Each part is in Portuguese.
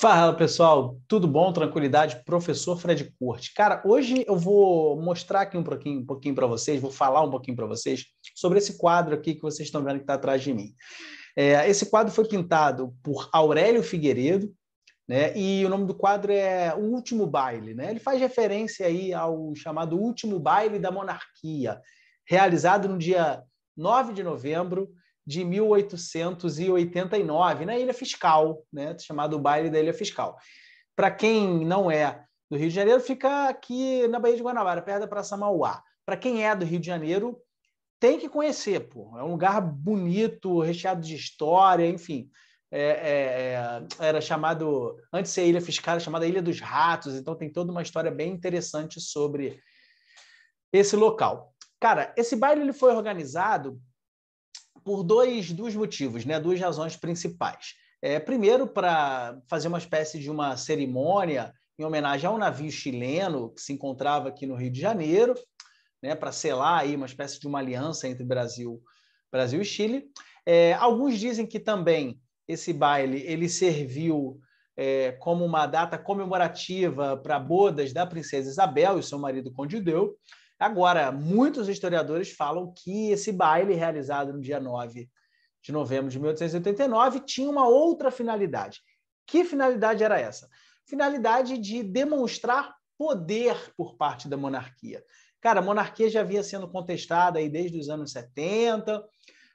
Fala pessoal, tudo bom? Tranquilidade? Professor Fred Curti. Cara, hoje eu vou mostrar aqui um pouquinho para vocês, vou falar um pouquinho para vocês sobre esse quadro aqui que vocês estão vendo que está atrás de mim. Esse quadro foi pintado por Aurélio Figueiredo, né? E o nome do quadro é O Último Baile, né? Ele faz referência aí ao chamado Último Baile da Monarquia, realizado no dia 9 de novembro de 1889, na Ilha Fiscal, né? Chamado Baile da Ilha Fiscal. Para quem não é do Rio de Janeiro, fica aqui na Baía de Guanabara, perto da Praça Mauá. Para quem é do Rio de Janeiro, tem que conhecer, pô. É um lugar bonito, recheado de história, enfim. Era chamado, antes de ser Ilha Fiscal, era chamada Ilha dos Ratos, então tem toda uma história bem interessante sobre esse local. Cara, esse baile ele foi organizado por dois motivos, né? Duas razões principais. Primeiro, para fazer uma espécie de uma cerimônia em homenagem a um navio chileno que se encontrava aqui no Rio de Janeiro, né? Para selar aí uma espécie de uma aliança entre Brasil e Chile. Alguns dizem que também esse baile ele serviu como uma data comemorativa para bodas da princesa Isabel e seu marido Conde Deu. Agora, muitos historiadores falam que esse baile, realizado no dia 9 de novembro de 1889, tinha uma outra finalidade. Que finalidade era essa? Finalidade de demonstrar poder por parte da monarquia. Cara, a monarquia já vinha sendo contestada aí desde os anos 70,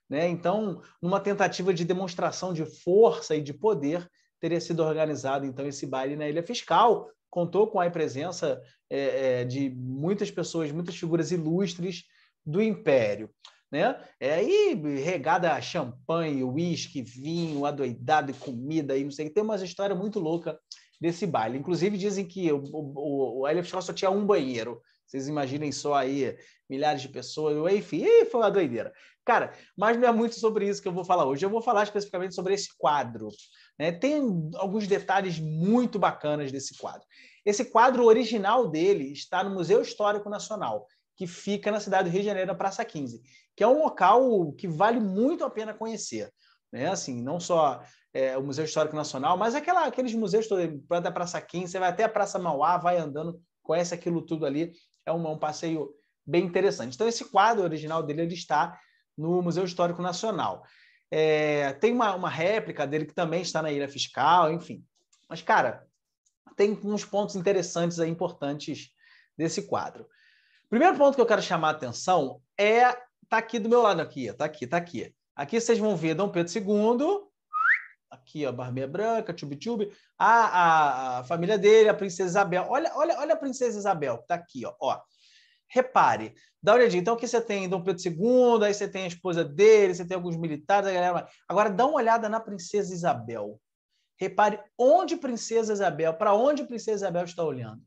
né? Então, numa tentativa de demonstração de força e de poder, teria sido organizado então esse baile na Ilha Fiscal. Contou com a presença de muitas pessoas, muitas figuras ilustres do Império, né? E regada a champanhe, uísque, vinho, adoidado e comida, e não sei, tem umas histórias muito loucas desse baile. Inclusive dizem que a Ilha Fiscal só tinha um banheiro. Vocês imaginem só aí, milhares de pessoas, enfim, foi uma doideira. Cara, mas não é muito sobre isso que eu vou falar hoje. Eu vou falar especificamente sobre esse quadro, né? Tem alguns detalhes muito bacanas desse quadro. Esse quadro original dele está no Museu Histórico Nacional, que fica na cidade do Rio de Janeiro, na Praça 15, que é um local que vale muito a pena conhecer, né? Assim, não só o Museu Histórico Nacional, mas aqueles museus da Praça 15, você vai até a Praça Mauá, vai andando, conhece aquilo tudo ali, é um passeio bem interessante. Então, esse quadro original dele ele está no Museu Histórico Nacional. Tem uma réplica dele que também está na Ilha Fiscal, enfim. Mas, cara, tem uns pontos interessantes aí, importantes desse quadro. O primeiro ponto que eu quero chamar a atenção tá aqui do meu lado, aqui, tá aqui. Aqui vocês vão ver Dom Pedro II, aqui, ó, barbinha branca, tchube-tchube, a família dele, a princesa Isabel. Olha a princesa Isabel, que tá aqui, ó. Repare, dá uma olhadinha. Então, aqui você tem Dom Pedro II, aí você tem a esposa dele, você tem alguns militares, a galera. Agora, dá uma olhada na princesa Isabel. Repare para onde a princesa Isabel está olhando.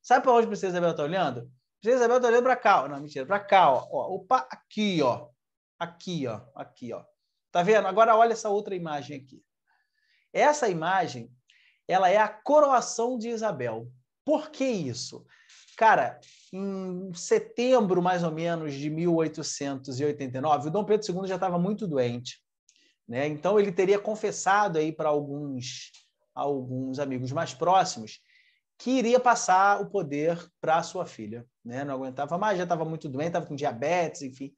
Sabe para onde a princesa Isabel está olhando? A princesa Isabel está olhando para cá. Não, mentira, para cá, ó. Opa, aqui, ó. Aqui, ó. Aqui, ó. Tá vendo? Agora olha essa outra imagem aqui. Essa imagem, ela é a coroação de Isabel. Por que isso? Cara, em setembro, mais ou menos, de 1889, o Dom Pedro II já estava muito doente, né? Então, ele teria confessado aí para alguns amigos mais próximos que iria passar o poder para a sua filha, né? Não aguentava mais, já estava muito doente, estava com diabetes, enfim,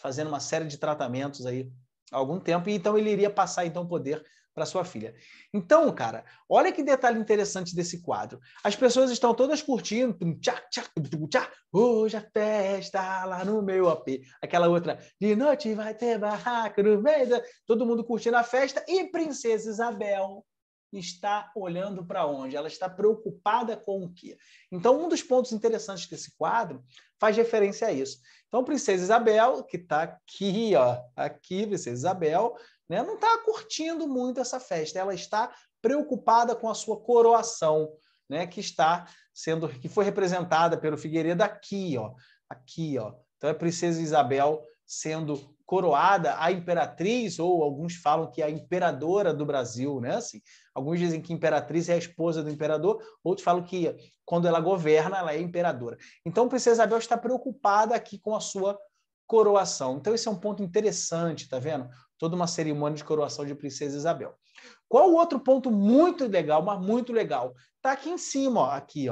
fazendo uma série de tratamentos aí há algum tempo, e então ele iria passar então o poder para sua filha. Então, cara, olha que detalhe interessante desse quadro. As pessoas estão todas curtindo, hoje a festa lá no meu AP. Aquela outra, de noite vai ter barraca no meio da... Todo mundo curtindo a festa, e Princesa Isabel está olhando para onde? Ela está preocupada com o quê? Então, um dos pontos interessantes desse quadro faz referência a isso. Então, Princesa Isabel, que está aqui, ó, aqui, Princesa Isabel, né, não está curtindo muito essa festa, ela está preocupada com a sua coroação, né, que foi representada pelo Figueiredo aqui, ó. Então, é a Princesa Isabel sendo coroada a imperatriz, ou alguns falam que é a imperadora do Brasil, né? Assim, alguns dizem que imperatriz é a esposa do imperador, outros falam que quando ela governa, ela é imperadora. Então, a Princesa Isabel está preocupada aqui com a sua coroação. Então, esse é um ponto interessante, tá vendo? toda uma cerimônia de coroação de Princesa Isabel. Qual o outro ponto muito legal, mas muito legal? Está aqui em cima, ó, aqui,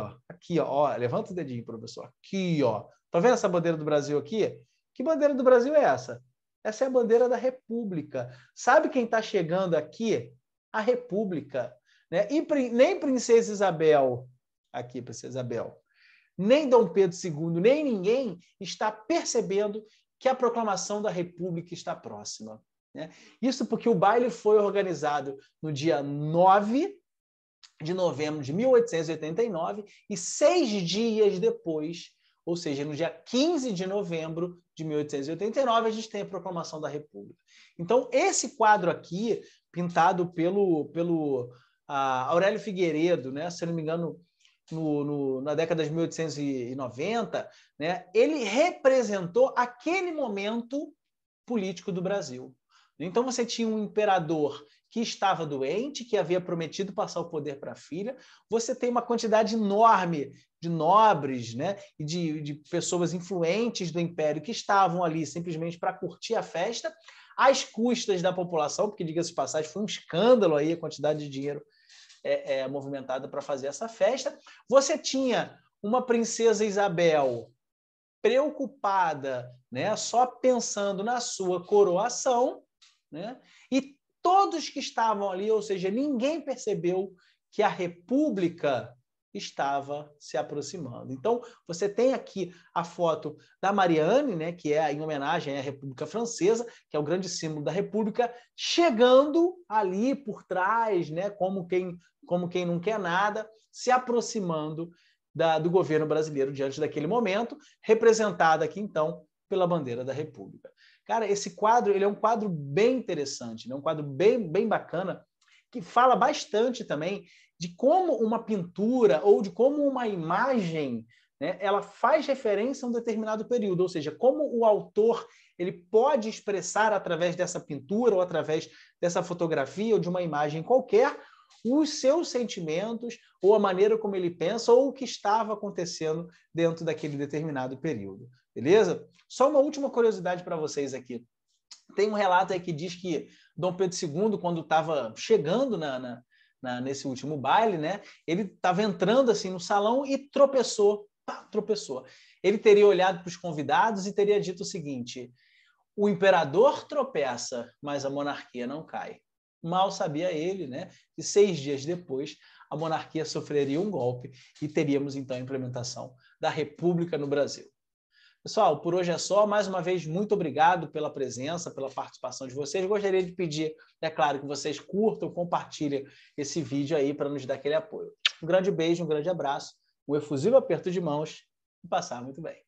ó, levanta o dedinho, professor, aqui, ó. Tá vendo essa bandeira do Brasil aqui? Que bandeira do Brasil é essa? Essa é a bandeira da República. Sabe quem está chegando aqui? A República. Né? E nem Princesa Isabel, aqui, Princesa Isabel, nem Dom Pedro II, nem ninguém está percebendo que a proclamação da República está próxima. Né? Isso porque o baile foi organizado no dia 9 de novembro de 1889 e 6 dias depois, ou seja, no dia 15 de novembro de 1889, a gente tem a proclamação da República. Então, esse quadro aqui, pintado pelo Aurélio Figueiredo, né, se não me engano, na década de 1890, né, ele representou aquele momento político do Brasil. Então, você tinha um imperador que estava doente, que havia prometido passar o poder para a filha. Você tem uma quantidade enorme de nobres, né, e de pessoas influentes do império que estavam ali simplesmente para curtir a festa, às custas da população, porque, diga-se de passagem, foi um escândalo aí a quantidade de dinheiro movimentada para fazer essa festa. Você tinha uma princesa Isabel preocupada, né, só pensando na sua coroação, né, e todos que estavam ali, ou seja, ninguém percebeu que a República estava se aproximando. Então, você tem aqui a foto da Marianne, né, que é em homenagem à República Francesa, que é o grande símbolo da República, chegando ali por trás, né, como quem não quer nada, se aproximando do governo brasileiro diante daquele momento, representada aqui, então, pela bandeira da República. Cara, esse quadro ele é um quadro bem interessante, né? Um quadro bem bacana, que fala bastante também de como uma pintura ou de como uma imagem, né, ela faz referência a um determinado período, ou seja, como o autor ele pode expressar através dessa pintura ou através dessa fotografia ou de uma imagem qualquer os seus sentimentos ou a maneira como ele pensa ou o que estava acontecendo dentro daquele determinado período. Beleza? Só uma última curiosidade para vocês aqui. Tem um relato aí que diz que Dom Pedro II, quando estava chegando nesse último baile, né, ele estava entrando assim no salão e tropeçou. Tropeçou. Ele teria olhado para os convidados e teria dito o seguinte: o imperador tropeça, mas a monarquia não cai. Mal sabia ele, né, que 6 dias depois a monarquia sofreria um golpe e teríamos então a implementação da República no Brasil. Pessoal, por hoje é só. Mais uma vez, muito obrigado pela presença, pela participação de vocês. Gostaria de pedir, é claro, que vocês curtam, compartilhem esse vídeo aí para nos dar aquele apoio. Um grande beijo, um grande abraço, um efusivo aperto de mãos e passar muito bem.